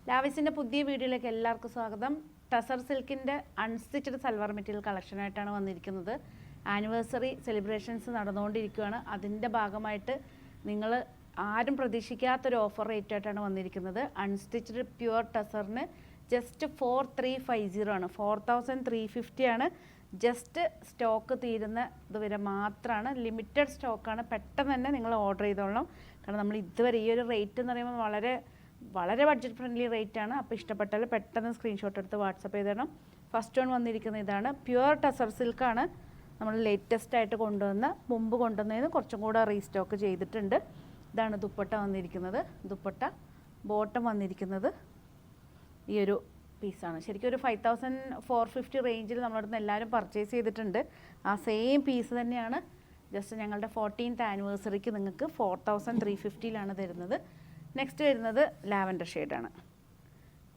ലാവിസിൻ്റെ പുതിയ വീഡിയോയിലേക്ക് എല്ലാവർക്കും സ്വാഗതം. ടസർ സിൽക്കിൻ്റെ അൺസ്റ്റിച്ചഡ് സൽവാർ മെറ്റീരിയൽ കളക്ഷനായിട്ടാണ് വന്നിരിക്കുന്നത്. ആനിവേഴ്സറി സെലിബ്രേഷൻസ് നടന്നുകൊണ്ടിരിക്കുകയാണ്. അതിൻ്റെ ഭാഗമായിട്ട് നിങ്ങൾ ആരും പ്രതീക്ഷിക്കാത്തൊരു ഓഫർ റേറ്റ് ആയിട്ടാണ് വന്നിരിക്കുന്നത്. അൺസ്റ്റിച്ചഡ് പ്യുവർ ടസറിന് ജസ്റ്റ് 4350 ആണ്. 4350 ആണ്. ജസ്റ്റ് സ്റ്റോക്ക് തീരുന്ന ഇതുവരെ മാത്രമാണ്. ലിമിറ്റഡ് സ്റ്റോക്കാണ്. പെട്ടെന്ന് തന്നെ നിങ്ങൾ ഓർഡർ ചെയ്തോളണം. കാരണം നമ്മൾ ഇതുവരെ ഈ ഒരു റേറ്റ് എന്ന് പറയുമ്പോൾ വളരെ ബഡ്ജറ്റ് ഫ്രണ്ട്ലി റേറ്റ് ആണ്. അപ്പോൾ ഇഷ്ടപ്പെട്ടാൽ പെട്ടെന്ന് സ്ക്രീൻഷോട്ട് എടുത്ത് വാട്സപ്പ് ചെയ്തിടണം. ഫസ്റ്റ് വൺ വന്നിരിക്കുന്നത് ഇതാണ്. പ്യുവർ ടസർ സിൽക്കാണ്. നമ്മൾ ലേറ്റസ്റ്റ് ആയിട്ട് മുമ്പ് കൊണ്ടുവന്നതിന് കുറച്ചും കൂടെ റീസ്റ്റോക്ക് ചെയ്തിട്ടുണ്ട്. ഇതാണ് ദുപ്പട്ട വന്നിരിക്കുന്നത്. ദുപ്പട്ട ബോട്ടം വന്നിരിക്കുന്നത് ഈ ഒരു പീസാണ്. ശരിക്കും ഒരു 5450 റേഞ്ചിൽ നമ്മളടുത്ത് എല്ലാവരും പർച്ചേസ് ചെയ്തിട്ടുണ്ട്. ആ സെയിം പീസ് തന്നെയാണ്. ജസ്റ്റ് ഞങ്ങളുടെ 14th ആനിവേഴ്സറിക്ക് നിങ്ങൾക്ക് 4350 തരുന്നത്. നെക്സ്റ്റ് വരുന്നത് ലാവൻഡർ ഷെയ്ഡാണ്.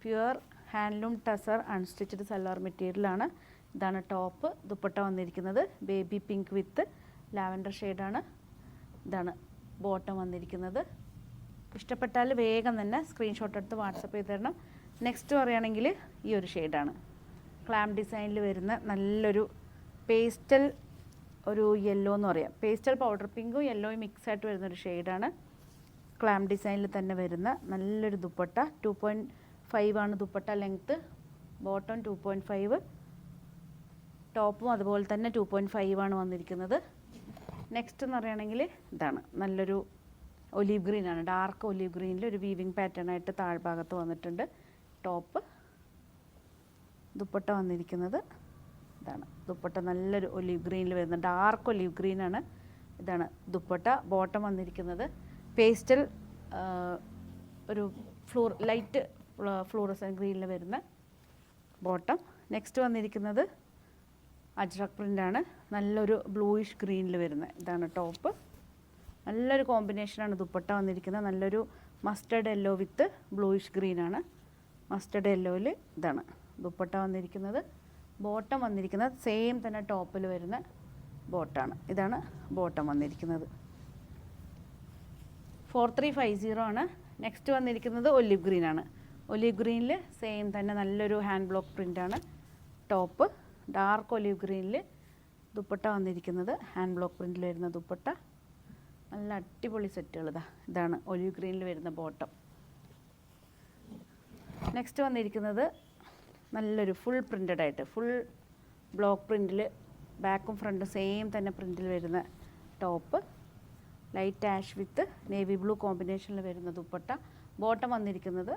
Pure handloom tussar unstitched salwar മെറ്റീരിയലാണ്. ഇതാണ് ടോപ്പ്. ദുപ്പട്ട വന്നിരിക്കുന്നത് ബേബി പിങ്ക് വിത്ത് ലാവൻഡർ ഷെയ്ഡാണ്. ഇതാണ് ബോട്ടം വന്നിരിക്കുന്നത്. ഇഷ്ടപ്പെട്ടാൽ വേഗം തന്നെ സ്ക്രീൻഷോട്ട് എടുത്ത് വാട്സപ്പ് ചെയ്ത് തരണം. നെക്സ്റ്റ് പറയുകയാണെങ്കിൽ ഈ ഒരു ഷെയ്ഡാണ്. ക്ലാം ഡിസൈനിൽ വരുന്ന നല്ലൊരു പേസ്റ്റൽ ഒരു യെല്ലോ എന്ന് പറയാം. പേസ്റ്റൽ പൗഡർ പിങ്കും യെല്ലോയും മിക്സ് ആയിട്ട് വരുന്നൊരു ഷെയ്ഡാണ്. ക്ലാം ഡിസൈനിൽ തന്നെ വരുന്ന നല്ലൊരു ദുപ്പട്ട. 2.5 ആണ് ദുപ്പട്ട ലെങ്ത്ത്. ബോട്ടം 2.5, ടോപ്പും അതുപോലെ തന്നെ 2.5 ആണ് വന്നിരിക്കുന്നത്. നെക്സ്റ്റ് എന്ന് പറയുകയാണെങ്കിൽ ഇതാണ് നല്ലൊരു ഒലീവ് ഗ്രീൻ ആണ്. ഡാർക്ക് ഒലീവ് ഗ്രീനിൽ ഒരു വീവിങ് പാറ്റേൺ ആയിട്ട് താഴ്ഭാഗത്ത് വന്നിട്ടുണ്ട്. ടോപ്പ്. ദുപ്പട്ട വന്നിരിക്കുന്നത് ഇതാണ്. ദുപ്പട്ട നല്ലൊരു ഒലീവ് ഗ്രീനിൽ വരുന്ന ഡാർക്ക് ഒലീവ് ഗ്രീനാണ്. ഇതാണ് ദുപ്പട്ട. ബോട്ടം വന്നിരിക്കുന്നത് പേസ്റ്റൽ ഒരു ലൈറ്റ് ഫ്ലൂറസൻ ഗ്രീനിൽ വരുന്ന ബോട്ടം. നെക്സ്റ്റ് വന്നിരിക്കുന്നത് അജ്രക് പ്രിൻ്റാണ്. നല്ലൊരു ബ്ലൂയിഷ് ഗ്രീനിൽ വരുന്ന ഇതാണ് ടോപ്പ്. നല്ലൊരു കോമ്പിനേഷനാണ് ദുപ്പട്ട വന്നിരിക്കുന്നത്. നല്ലൊരു മസ്റ്റർഡ് യെല്ലോ വിത്ത് ബ്ലൂയിഷ് ഗ്രീനാണ്. മസ്റ്റർഡ് യെല്ലോയിൽ ഇതാണ് ദുപ്പട്ട വന്നിരിക്കുന്നത്. ബോട്ടം വന്നിരിക്കുന്നത് സെയിം തന്നെ ടോപ്പിൽ വരുന്ന ബോട്ടാണ്. ഇതാണ് ബോട്ടം വന്നിരിക്കുന്നത്. 4350 ആണ്. നെക്സ്റ്റ് വന്നിരിക്കുന്നത് ഒലിവ് ഗ്രീനാണ്. ഒലിവ് ഗ്രീനിൽ സെയിം തന്നെ നല്ലൊരു ഹാൻഡ് ബ്ലോക്ക് പ്രിൻ്റാണ്. ടോപ്പ് ഡാർക്ക് ഒലിവ് ഗ്രീനിൽ ദുപ്പട്ട വന്നിരിക്കുന്നത് ഹാൻഡ് ബ്ലോക്ക് പ്രിൻ്റിൽ വരുന്ന ദുപ്പട്ട. നല്ല അടിപൊളി സെറ്റുകൾ. ഇതാണ് ഒലിവ് ഗ്രീനിൽ വരുന്ന ബോട്ടം. നെക്സ്റ്റ് വന്നിരിക്കുന്നത് നല്ലൊരു ഫുൾ പ്രിൻ്റഡ് ആയിട്ട് ഫുൾ ബ്ലോക്ക് പ്രിൻ്റിൽ ബാക്കും ഫ്രണ്ടും സെയിം തന്നെ പ്രിൻ്റിൽ വരുന്ന top. Light ash with navy blue കോമ്പിനേഷനിൽ വരുന്ന ദുപ്പട്ട. ബോട്ടം വന്നിരിക്കുന്നത്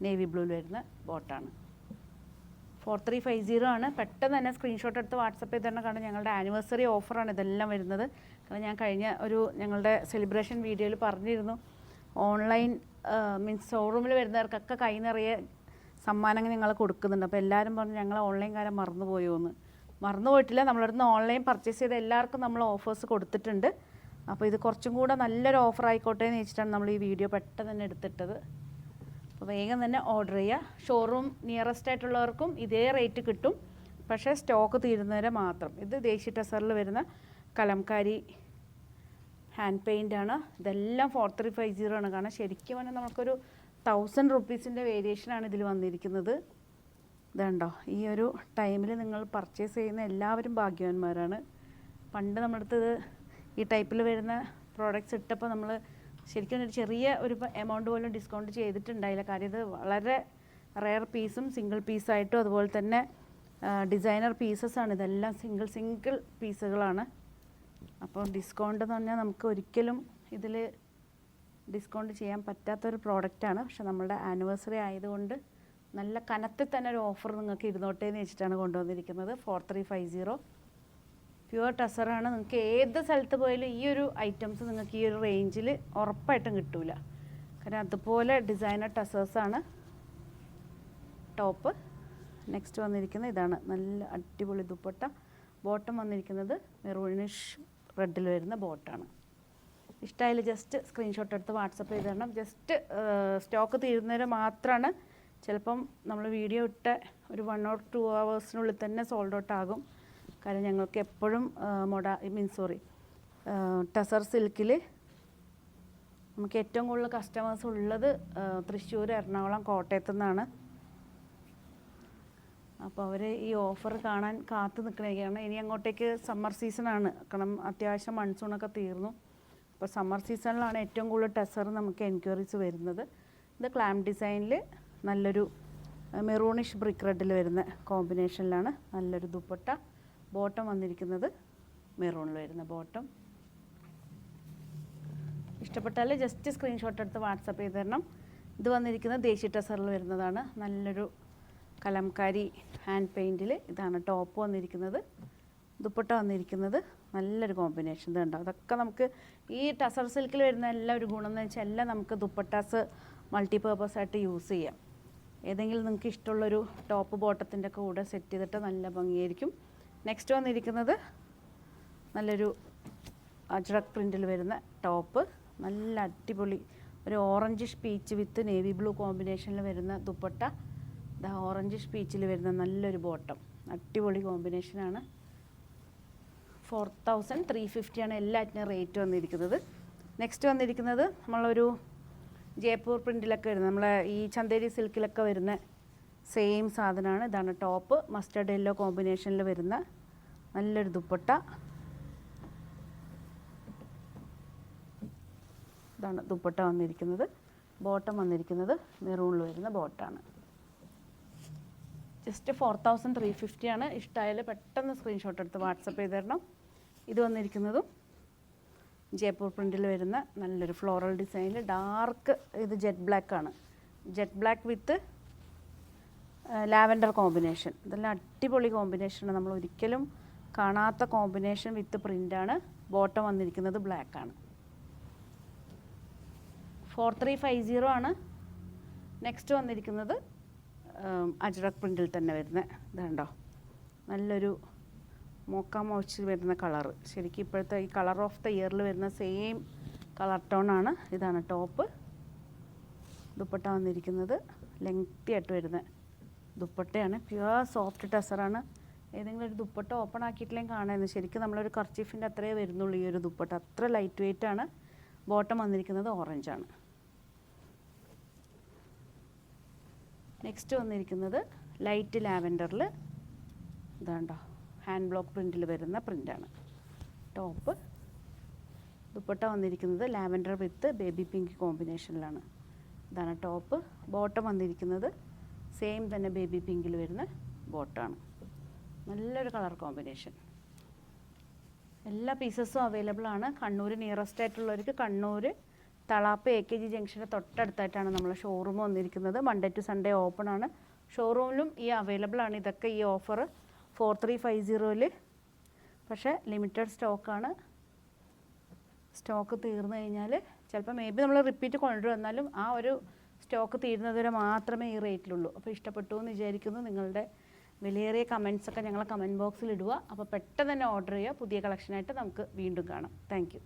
നേവി ബ്ലൂവിൽ വരുന്ന ബോട്ടാണ്. 4350 ആണ്. പെട്ടെന്ന് തന്നെ സ്ക്രീൻഷോട്ട് എടുത്ത് വാട്സപ്പ് ചെയ്ത് തരണം. കാരണം ഞങ്ങളുടെ ആനിവേഴ്സറി ഓഫറാണ് ഇതെല്ലാം വരുന്നത്. കാരണം ഞാൻ കഴിഞ്ഞ ഞങ്ങളുടെ സെലിബ്രേഷൻ വീഡിയോയിൽ പറഞ്ഞിരുന്നു, ഓൺലൈൻ മീൻസ് ഷോറൂമിൽ വരുന്നവർക്കൊക്കെ കൈ നിറയെ സമ്മാനങ്ങൾ ഞങ്ങൾ കൊടുക്കുന്നുണ്ട്. അപ്പോൾ എല്ലാവരും പറഞ്ഞു ഞങ്ങൾ ഓൺലൈൻ കാര്യം മറന്നുപോയോ എന്ന്. മറന്നുപോയിട്ടില്ല. നമ്മളടുത്ത് ഓൺലൈൻ പർച്ചേസ് ചെയ്ത എല്ലാവർക്കും നമ്മൾ ഓഫേഴ്സ് കൊടുത്തിട്ടുണ്ട്. അപ്പോൾ ഇത് കുറച്ചും കൂടെ നല്ലൊരു ഓഫർ ആയിക്കോട്ടെ എന്ന് വെച്ചിട്ടാണ് നമ്മൾ ഈ വീഡിയോ പെട്ടെന്ന് തന്നെ എടുത്തിട്ടത്. അപ്പോൾ വേഗം തന്നെ ഓർഡർ ചെയ്യുക. ഷോറൂം നിയറസ്റ്റ് ആയിട്ടുള്ളവർക്കും ഇതേ റേറ്റ് കിട്ടും. പക്ഷേ സ്റ്റോക്ക് തീരുന്നവരെ മാത്രം. ഇത് ദേശി ടസറിൽ വരുന്ന കലംകാരി ഹാൻഡ് പെയിൻ്റ് ആണ്. ഇതെല്ലാം 4350 ആണ്. കാരണം ശരിക്കും പറഞ്ഞാൽ നമുക്കൊരു 1000 റുപ്പീസിൻ്റെ വേരിയേഷനാണ് ഇതിൽ വന്നിരിക്കുന്നത്. ഇതുണ്ടോ, ഈ ഒരു ടൈമിൽ നിങ്ങൾ പർച്ചേസ് ചെയ്യുന്ന എല്ലാവരും ഭാഗ്യവാന്മാരാണ്. പണ്ട് നമ്മളടുത്ത് ഈ ടൈപ്പിൽ വരുന്ന പ്രോഡക്റ്റ്സ് ഇട്ടപ്പോൾ നമ്മൾ ശരിക്കും ഒരു ചെറിയ ഒരു എമൗണ്ട് പോലും ഡിസ്കൗണ്ട് ചെയ്തിട്ടുണ്ടായില്ല. കാര്യം ഇത് വളരെ റെയർ പീസും സിംഗിൾ പീസായിട്ടും അതുപോലെ തന്നെ ഡിസൈനർ പീസസാണ്. ഇതെല്ലാം സിംഗിൾ പീസുകളാണ്. അപ്പോൾ ഡിസ്കൗണ്ട് എന്ന് പറഞ്ഞാൽ നമുക്ക് ഒരിക്കലും ഇതിൽ ഡിസ്കൗണ്ട് ചെയ്യാൻ പറ്റാത്തൊരു പ്രോഡക്റ്റാണ്. പക്ഷെ നമ്മളുടെ ആനിവേഴ്സറി ആയതുകൊണ്ട് നല്ല കനത്തിൽ തന്നെ ഒരു ഓഫർ നിങ്ങൾക്ക് ഇരുന്നോട്ടേ എന്ന് വെച്ചിട്ടാണ് കൊണ്ടുവന്നിരിക്കുന്നത്. 4350 പ്യുവർ ടസറാണ്. നിങ്ങൾക്ക് ഏത് സ്ഥലത്ത് പോയാലും ഈ ഒരു ഐറ്റംസ് നിങ്ങൾക്ക് ഈ ഒരു റേഞ്ചിൽ ഉറപ്പായിട്ടും കിട്ടില്ല. കാരണം അതുപോലെ ഡിസൈനർ ടസേഴ്സാണ്. ടോപ്പ്. നെക്സ്റ്റ് വന്നിരിക്കുന്നത് ഇതാണ് നല്ല അടിപൊളി ദുപ്പട്ട. ബോട്ടം വന്നിരിക്കുന്നത് മെറൂണിഷ് റെഡിൽ വരുന്ന ബോട്ടാണ്. ഇഷ്ടമായാൽ ജസ്റ്റ് സ്ക്രീൻഷോട്ട് എടുത്ത് വാട്സപ്പ് ചെയ്ത് തരണം. ജസ്റ്റ് സ്റ്റോക്ക് തീരുന്നവരെ മാത്രമാണ്. ചിലപ്പം നമ്മൾ വീഡിയോ ഇട്ട ഒരു 1 or 2 hours തന്നെ സോൾഡ് ഔട്ട് ആകും. കാരണം ഞങ്ങൾക്ക് എപ്പോഴും ടസർ സിൽക്കിൽ നമുക്ക് ഏറ്റവും കൂടുതൽ കസ്റ്റമേഴ്സ് ഉള്ളത് തൃശ്ശൂർ, എറണാകുളം, കോട്ടയത്തു നിന്നാണ്. അപ്പോൾ അവർ ഈ ഓഫർ കാണാൻ കാത്തു നിൽക്കണേക്കാണ്. ഇനി അങ്ങോട്ടേക്ക് സമ്മർ സീസണാണ്, കാരണം അത്യാവശ്യം മൺസൂണൊക്കെ തീർന്നു. അപ്പോൾ സമ്മർ സീസണിലാണ് ഏറ്റവും കൂടുതൽ ടെസർ നമുക്ക് എൻക്വയറീസ് വരുന്നത്. ഇത് ക്ലാം ഡിസൈനിൽ നല്ലൊരു മെറൂണിഷ് ബ്രിക്ക് റെഡിൽ വരുന്ന കോമ്പിനേഷനിലാണ് നല്ലൊരു ദുപ്പട്ട. ബോട്ടം വന്നിരിക്കുന്നത് മെറൂണിൽ വരുന്ന ബോട്ടം. ഇഷ്ടപ്പെട്ടാൽ ജസ്റ്റ് സ്ക്രീൻഷോട്ട് എടുത്ത് വാട്സപ്പ് ചെയ്ത് തരണം. ഇത് വന്നിരിക്കുന്നത് ദേശി ടെസറിൽ വരുന്നതാണ്. നല്ലൊരു കലംകാരി ഹാൻഡ് പെയിൻറ്റിൽ ഇതാണ് ടോപ്പ് വന്നിരിക്കുന്നത്. ദുപ്പട്ട വന്നിരിക്കുന്നത് നല്ലൊരു കോമ്പിനേഷൻ. ഇതുണ്ട്, അതൊക്കെ നമുക്ക് ഈ ടസർ സിൽക്കിൽ വരുന്ന എല്ലാ ഒരു ഗുണം എന്ന് വെച്ചാൽ എല്ലാം നമുക്ക് ദുപ്പട്ടാസ് മൾട്ടിപർപ്പസ് ആയിട്ട് യൂസ് ചെയ്യാം. ഏതെങ്കിലും നിങ്ങൾക്ക് ഇഷ്ടമുള്ളൊരു ടോപ്പ് ബോട്ടത്തിൻ്റെ ഒക്കെ കൂടെ സെറ്റ് ചെയ്തിട്ട് നല്ല ഭംഗിയായിരിക്കും. നെക്സ്റ്റ് വന്നിരിക്കുന്നത് നല്ലൊരു അജ്രക് പ്രിൻറ്റിൽ വരുന്ന ടോപ്പ്, നല്ല അടിപൊളി ഒരു orangish peach with navy blue കോമ്പിനേഷനിൽ വരുന്ന ദുപ്പട്ട. ഓറഞ്ചിഷ് പീച്ചിൽ വരുന്ന നല്ലൊരു ബോട്ടം, അടിപൊളി കോമ്പിനേഷനാണ്. 4350 ആണ് എല്ലാറ്റിനും റേറ്റ് വന്നിരിക്കുന്നത്. നെക്സ്റ്റ് വന്നിരിക്കുന്നത് നമ്മളൊരു ജയ്പൂർ പ്രിൻറ്റിലൊക്കെ വരുന്നത്, നമ്മളെ ഈ ചന്തേരി സിൽക്കിലൊക്കെ വരുന്ന സെയിം സാധനമാണ്. ഇതാണ് ടോപ്പ്, മസ്റ്റർഡ് യെല്ലോ കോമ്പിനേഷനിൽ വരുന്ന നല്ലൊരു ദുപ്പട്ട. ഇതാണ് ദുപ്പട്ട വന്നിരിക്കുന്നത്. ബോട്ടം വന്നിരിക്കുന്നത് മെറൂണിൽ വരുന്ന ബോട്ടാണ്. ജസ്റ്റ് 4350 ആണ്. ഇഷ്ടമായാൽ പെട്ടെന്ന് സ്ക്രീൻഷോട്ട് എടുത്ത് വാട്സപ്പ് ചെയ്ത് തരണം. ഇത് വന്നിരിക്കുന്നതും ജയ്പൂർ പ്രിൻറ്റിൽ വരുന്ന നല്ലൊരു ഫ്ലോറൽ ഡിസൈനിൽ ഡാർക്ക്, ഇത് ജെറ്റ് ബ്ലാക്ക് ആണ്. Jet black with lavender combination. ഇതെല്ലാം അടിപൊളി കോമ്പിനേഷനാണ്, നമ്മൾ ഒരിക്കലും കാണാത്ത കോമ്പിനേഷൻ വിത്ത് പ്രിൻ്റാണ്. ബോട്ടം വന്നിരിക്കുന്നത് ബ്ലാക്ക് ആണ്. 4350 ആണ്. നെക്സ്റ്റ് വന്നിരിക്കുന്നത് അജ്രക് പ്രിൻറ്റിൽ തന്നെ വരുന്ന ഇതുണ്ടോ, നല്ലൊരു മോക്ക മോച്ചിൽ വരുന്ന കളറ്. ശരിക്കും ഇപ്പോഴത്തെ ഈ കളർ ഓഫ് ദ ഇയറിൽ വരുന്ന സെയിം കളർ ടോണാണ്. ഇതാണ് ടോപ്പ്. ദുപ്പട്ട വന്നിരിക്കുന്നത് ലെങ്തി ആയിട്ട് വരുന്ന ദുപ്പട്ടയാണ്. പ്യുവർ സോഫ്റ്റ് ടെസറാണ്. ഏതെങ്കിലും ഒരു ദുപ്പട്ട ഓപ്പൺ ആക്കിയിട്ടില്ലെങ്കിൽ കാണുന്നത് ശരിക്കും നമ്മളൊരു കർച്ചീഫിൻ്റെ അത്രയേ വരുന്നുള്ളൂ ഈ ഒരു ദുപ്പട്ട. അത്ര ലൈറ്റ് വെയിറ്റ് ആണ്. ബോട്ടം വന്നിരിക്കുന്നത് ഓറഞ്ചാണ്. നെക്സ്റ്റ് വന്നിരിക്കുന്നത് ലൈറ്റ് ലാവൻഡറിൽ ഇതാണ്ടോ ഹാൻഡ് ബ്ലോക്ക് പ്രിൻറ്റിൽ വരുന്ന പ്രിൻ്റാണ്. ടോപ്പ്. ദുപ്പട്ട വന്നിരിക്കുന്നത് ലാവൻഡർ വിത്ത് ബേബി പിങ്ക് കോമ്പിനേഷനിലാണ്. ഇതാണ് ടോപ്പ്. ബോട്ടം വന്നിരിക്കുന്നത് സെയിം തന്നെ ബേബി പിങ്കിൽ വരുന്ന ബോട്ടമാണ്. നല്ലൊരു കളർ കോമ്പിനേഷൻ. എല്ലാ പീസസും അവൈലബിൾ ആണ്. കണ്ണൂർ നിയറസ്റ്റ് ആയിട്ടുള്ളവർക്ക് കണ്ണൂർ തളാപ്പ് AKG ജംഗ്ഷന് തൊട്ടടുത്തായിട്ടാണ് നമ്മളെ ഷോറൂം വന്നിരിക്കുന്നത്. മൺഡേ ടു സൺഡേ ഓപ്പൺ ആണ്. ഷോറൂമിലും ഈ അവൈലബിൾ ആണ്. ഇതൊക്കെ ഈ ഓഫർ 4350 പക്ഷേ ലിമിറ്റഡ് സ്റ്റോക്കാണ്. സ്റ്റോക്ക് തീർന്നു കഴിഞ്ഞാൽ ചിലപ്പോൾ മേ ബി നമ്മൾ റിപ്പീറ്റ് കൊണ്ടുവന്നാലും ആ ഒരു സ്റ്റോക്ക് തീരുന്നത് വരെ മാത്രമേ ഈ റേറ്റിലുള്ളൂ. അപ്പോൾ ഇഷ്ടപ്പെട്ടു എന്ന് വിചാരിക്കുന്നു. നിങ്ങളുടെ വിലയേറിയ കമൻസൊക്കെ ഞങ്ങളെ കമൻറ്റ് ബോക്സിൽ ഇടുക. അപ്പോൾ പെട്ടെന്ന് തന്നെ ഓർഡർ ചെയ്യുക. പുതിയ കളക്ഷനായിട്ട് നമുക്ക് വീണ്ടും കാണാം. Thank you.